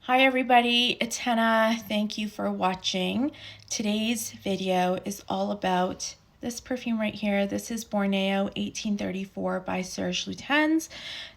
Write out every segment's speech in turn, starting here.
Hi everybody, it's Hannah. Thank you for watching. Today's video is all about this perfume right here. This is Borneo 1834 by Serge Lutens.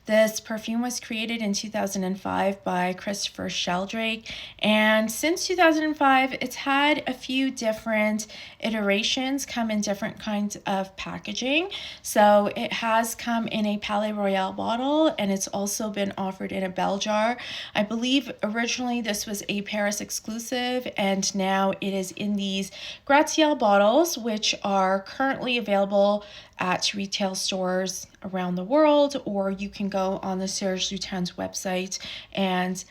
This perfume was created in 2005 by Christopher Sheldrake, and since 2005 it's had a few different iterations, come in different kinds of packaging. So it has come in a Palais Royal bottle, and it's also been offered in a bell jar. I believe originally this was a Paris exclusive, and now it is in these Gratte-Ciel bottles, which are currently available at retail stores around the world, or you can go on the Serge Lutens website and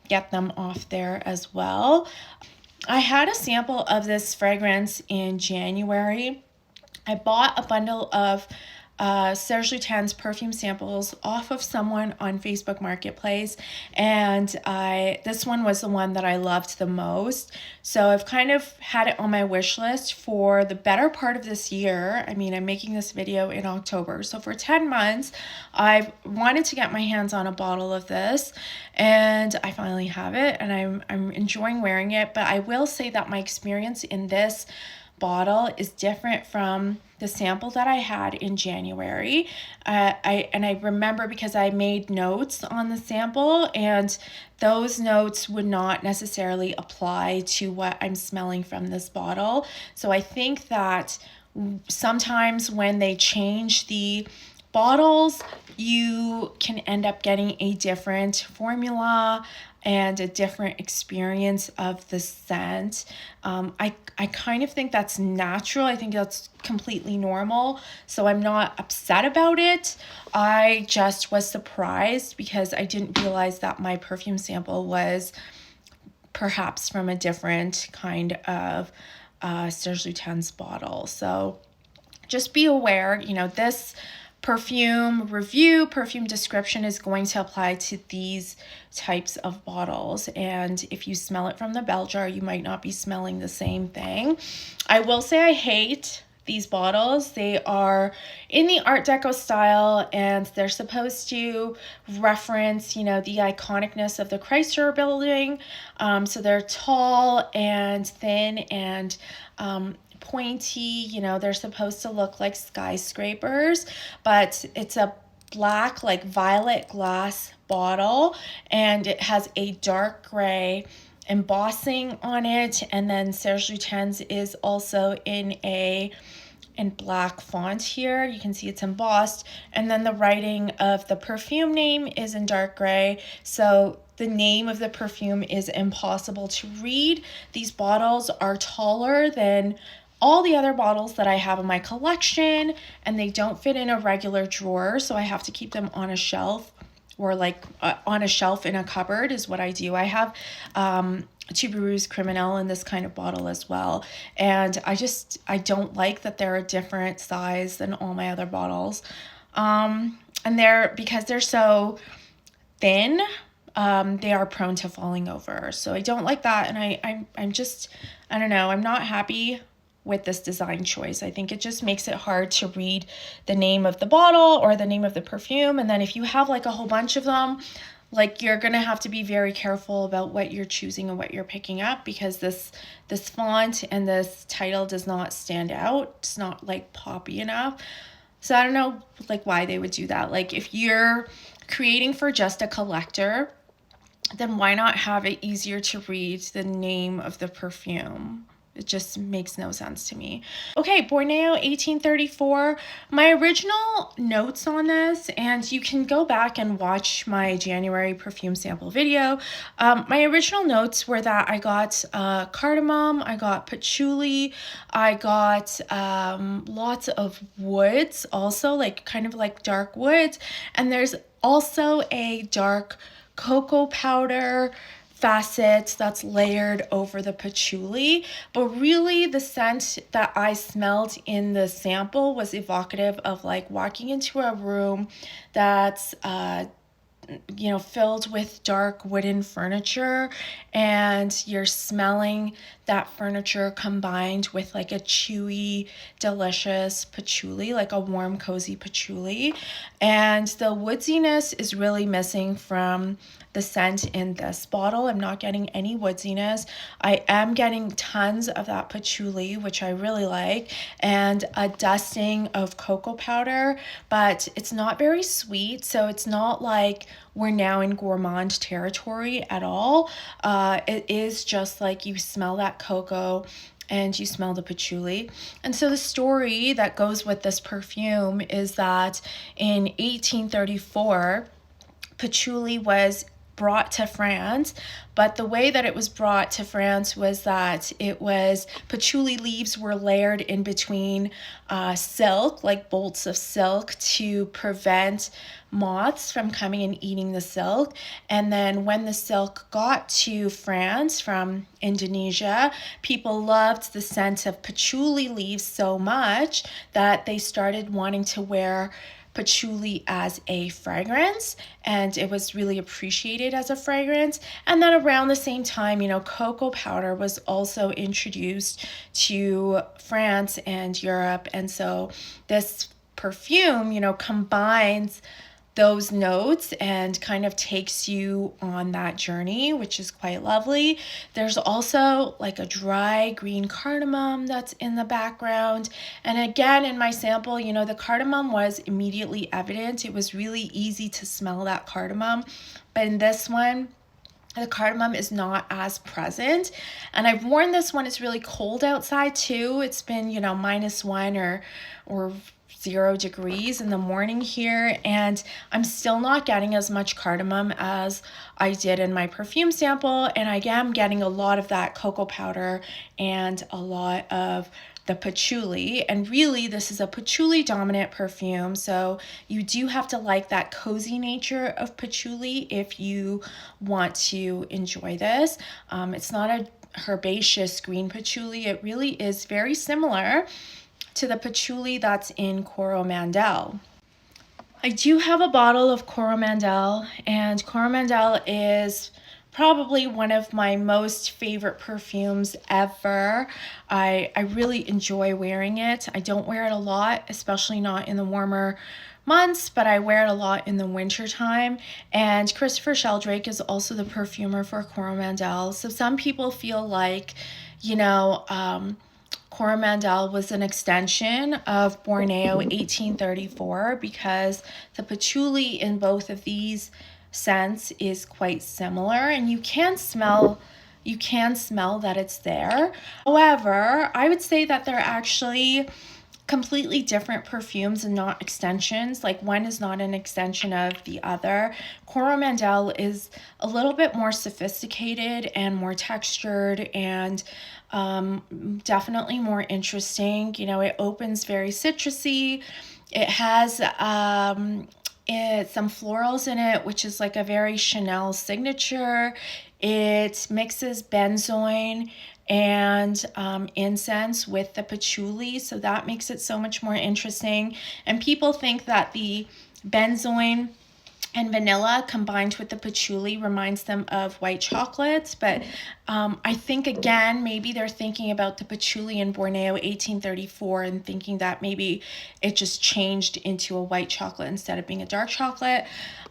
get them off there as well. I had a sample of this fragrance in January. I bought a bundle of Serge Lutens perfume samples off of someone on Facebook Marketplace, and this one was the one that I loved the most. So I've kind of had it on my wish list for the better part of this year. I mean, I'm making this video in October, so for 10 months I've wanted to get my hands on a bottle of this, and I finally have it, and I'm enjoying wearing it. But I will say that my experience in this bottle is different from the sample that I had in January. I remember because I made notes on the sample, and those notes would not necessarily apply to what I'm smelling from this bottle. So I think that sometimes when they change the bottles, you can end up getting a different formula and a different experience of the scent. I kind of think that's natural. I think that's completely normal. So I'm not upset about it. I just was surprised because I didn't realize that my perfume sample was perhaps from a different kind of Serge Lutens bottle. So just be aware, this perfume review, perfume description is going to apply to these types of bottles. And if you smell it from the bell jar, you might not be smelling the same thing. I will say I hate these bottles. They are in the Art Deco style, and they're supposed to reference, the iconicness of the Chrysler building. So they're tall and thin and pointy, they're supposed to look like skyscrapers, but it's a black, like violet glass bottle, and it has a dark gray embossing on it. And then Serge Lutens is also in black font here. You can see it's embossed, and then the writing of the perfume name is in dark gray. So the name of the perfume is impossible to read. These bottles are taller than all the other bottles that I have in my collection, and they don't fit in a regular drawer, so I have to keep them on a shelf, or on a shelf in a cupboard is what I do. I have Tuberose Criminal in this kind of bottle as well, and I don't like that they're a different size than all my other bottles, and because they're so thin, they are prone to falling over. So I don't like that, and I don't know, I'm not happy with this design choice. I think it just makes it hard to read the name of the bottle or the name of the perfume. And then if you have like a whole bunch of them, you're gonna have to be very careful about what you're choosing and what you're picking up, because this font and this title does not stand out. It's not poppy enough. So I don't know why they would do that. If you're creating for just a collector, then why not have it easier to read the name of the perfume? It just makes no sense to me. Okay, Borneo 1834. My original notes on this, and you can go back and watch my January perfume sample video. My original notes were that I got cardamom, I got patchouli, I got lots of woods also, kind of dark woods. And there's also a dark cocoa powder facet that's layered over the patchouli. But really the scent that I smelled in the sample was evocative of walking into a room that's filled with dark wooden furniture, and you're smelling that furniture combined with like a chewy, delicious patchouli, like a warm, cozy patchouli. And the woodsiness is really missing from the scent in this bottle. I'm not getting any woodsiness. I am getting tons of that patchouli, which I really like, and a dusting of cocoa powder, but it's not very sweet, so it's not like we're now in gourmand territory at all. It is just like you smell that cocoa and you smell the patchouli. And so the story that goes with this perfume is that in 1834, patchouli was brought to France, but the way that it was brought to France was that patchouli leaves were layered in between silk, like bolts of silk, to prevent moths from coming and eating the silk. And then when the silk got to France from Indonesia, people loved the scent of patchouli leaves so much that they started wanting to wear patchouli as a fragrance, and it was really appreciated as a fragrance. And then around the same time, cocoa powder was also introduced to France and Europe, and so this perfume, combines those notes and kind of takes you on that journey, which is quite lovely. There's also like a dry green cardamom that's in the background. And again, in my sample, the cardamom was immediately evident. It was really easy to smell that cardamom. But in this one, the cardamom is not as present. And I've worn this one. It's really cold outside too. It's been, -1 or 0 degrees in the morning here, and I'm still not getting as much cardamom as I did in my perfume sample, and I am getting a lot of that cocoa powder and a lot of the patchouli. And really, this is a patchouli dominant perfume, so you do have to like that cozy nature of patchouli if you want to enjoy this. It's not a herbaceous green patchouli. It really is very similar to the patchouli that's in Coromandel. I do have a bottle of Coromandel, and Coromandel is probably one of my most favorite perfumes ever. I really enjoy wearing it. I don't wear it a lot, especially not in the warmer months, but I wear it a lot in the winter time. And Christopher Sheldrake is also the perfumer for Coromandel. So some people feel like, Coromandel was an extension of Borneo 1834 because the patchouli in both of these scents is quite similar, and you can smell that it's there. However, I would say that they're actually completely different perfumes and not extensions. Like, one is not an extension of the other. Coromandel is a little bit more sophisticated and more textured and definitely more interesting. It opens very citrusy. It has some florals in it, which is like a very Chanel signature. It mixes benzoin and incense with the patchouli, so that makes it so much more interesting. And people think that the benzoin and vanilla combined with the patchouli reminds them of white chocolate, but I think, again, maybe they're thinking about the patchouli in Borneo 1834 and thinking that maybe it just changed into a white chocolate instead of being a dark chocolate.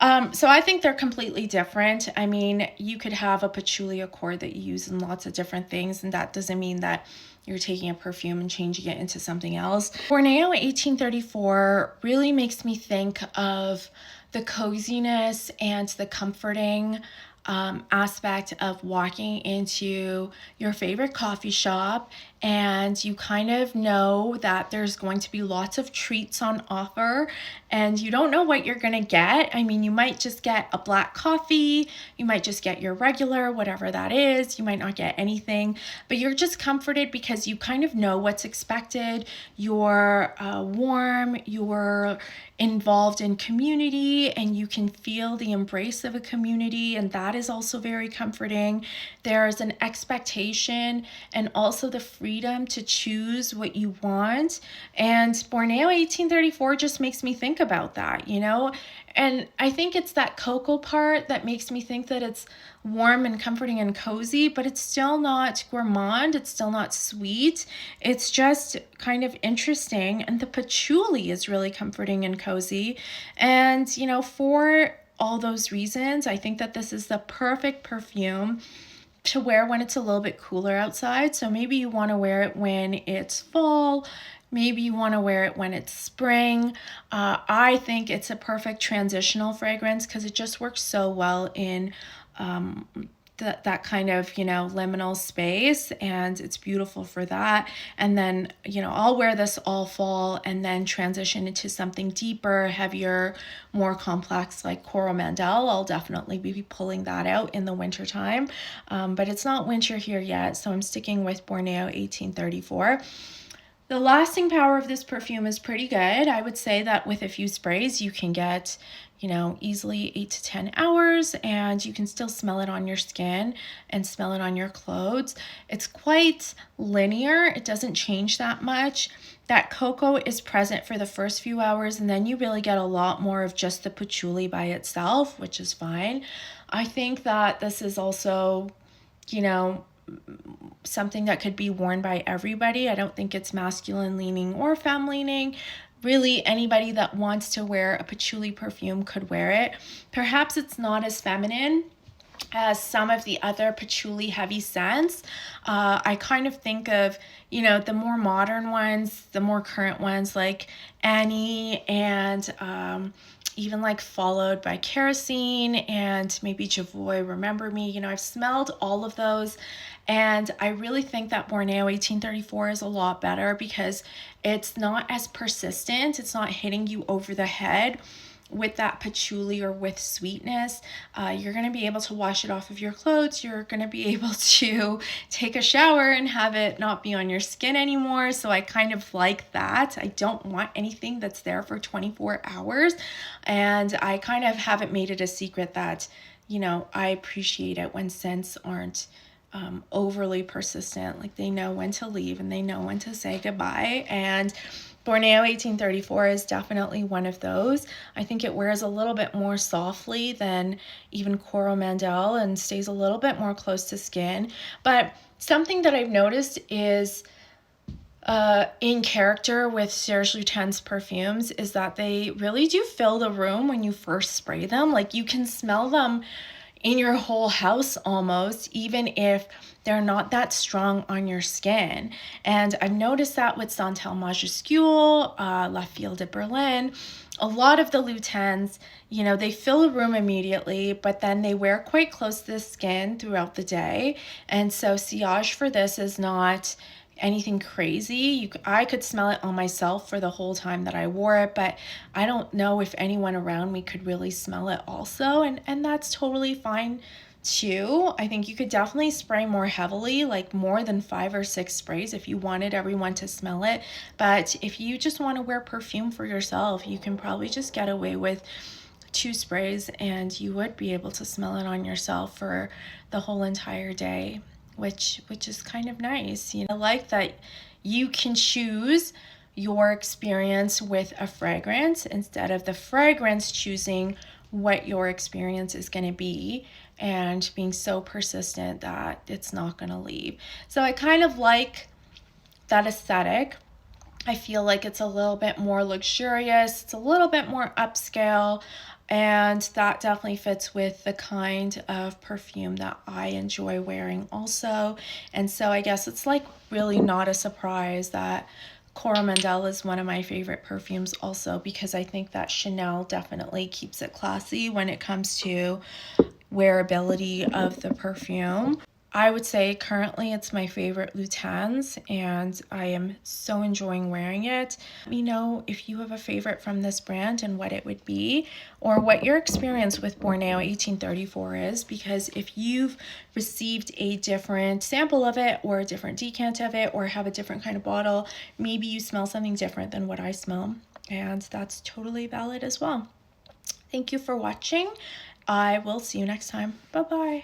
So I think they're completely different. I mean, you could have a patchouli accord that you use in lots of different things, and that doesn't mean that you're taking a perfume and changing it into something else. Borneo 1834 really makes me think of the coziness and the comforting aspect of walking into your favorite coffee shop, and you kind of know that there's going to be lots of treats on offer, and you don't know what you're going to get. I mean, you might just get a black coffee, you might just get your regular, whatever that is, you might not get anything, but you're just comforted because you kind of know what's expected. You're warm, you're involved in community, and you can feel the embrace of a community, and that is also very comforting. There is an expectation and also the freedom to choose what you want, and Borneo 1834 just makes me think about that, And I think it's that cocoa part that makes me think that it's warm and comforting and cozy, but it's still not gourmand. It's still not sweet. It's just kind of interesting. And the patchouli is really comforting and cozy. And, you know, for all those reasons, I think that this is the perfect perfume to wear when it's a little bit cooler outside. So maybe you want to wear it when it's fall. Maybe you want to wear it when it's spring. I think it's a perfect transitional fragrance because it just works so well in that kind of, you know, liminal space, and it's beautiful for that. And then, you know, I'll wear this all fall and then transition into something deeper, heavier, more complex like Coromandel. I'll definitely be pulling that out in the winter time, but it's not winter here yet, so I'm sticking with Borneo 1834. The lasting power of this perfume is pretty good. I would say that with a few sprays, you can get, you know, easily 8 to 10 hours, and you can still smell it on your skin and smell it on your clothes. It's quite linear. It doesn't change that much. That cocoa is present for the first few hours, and then you really get a lot more of just the patchouli by itself, which is fine. I think that this is also, you know, something that could be worn by everybody. I don't think it's masculine leaning or femme leaning. Really, anybody that wants to wear a patchouli perfume could wear it. Perhaps it's not as feminine as some of the other patchouli heavy scents. I kind of think of, you know, the more modern ones, the more current ones like Annie and even like followed by Kerosene and maybe Javoy, Remember Me. You know, I've smelled all of those, and I really think that Borneo 1834 is a lot better because it's not as persistent. It's not hitting you over the head with that patchouli or with sweetness. You're going to be able to wash it off of your clothes. You're going to be able to take a shower and have it not be on your skin anymore. So I kind of like that. I don't want anything that's there for 24 hours. And I kind of haven't made it a secret that, you know, I appreciate it when scents aren't overly persistent. Like, they know when to leave and they know when to say goodbye. And Borneo 1834 is definitely one of those. I think it wears a little bit more softly than even Coromandel and stays a little bit more close to skin. But something that I've noticed is in character with Serge Lutens perfumes is that they really do fill the room when you first spray them. Like, you can smell them in your whole house almost, even if they're not that strong on your skin. And I've noticed that with Santal Majuscule, La Fille de Berlin, a lot of the Lutens, you know, they fill a room immediately, but then they wear quite close to the skin throughout the day. And so sillage for this is not anything crazy. I could smell it on myself for the whole time that I wore it, but I don't know if anyone around me could really smell it also, and that's totally fine too. I think you could definitely spray more heavily, like more than 5 or 6 sprays if you wanted everyone to smell it. But if you just want to wear perfume for yourself, you can probably just get away with 2 sprays and you would be able to smell it on yourself for the whole entire day, which is kind of nice. You know, I like that you can choose your experience with a fragrance instead of the fragrance choosing what your experience is going to be and being so persistent that it's not going to leave. So I kind of like that aesthetic. I feel like it's a little bit more luxurious, it's a little bit more upscale, and that definitely fits with the kind of perfume that I enjoy wearing also. And so I guess it's like really not a surprise that Coromandel is one of my favorite perfumes also, because I think that Chanel definitely keeps it classy when it comes to wearability of the perfume. I would say currently it's my favorite Lutens, and I am so enjoying wearing it. Let me know if you have a favorite from this brand and what it would be, or what your experience with Borneo 1834 is, because if you've received a different sample of it or a different decant of it or have a different kind of bottle, maybe you smell something different than what I smell, and that's totally valid as well. Thank you for watching. I will see you next time. Bye-bye.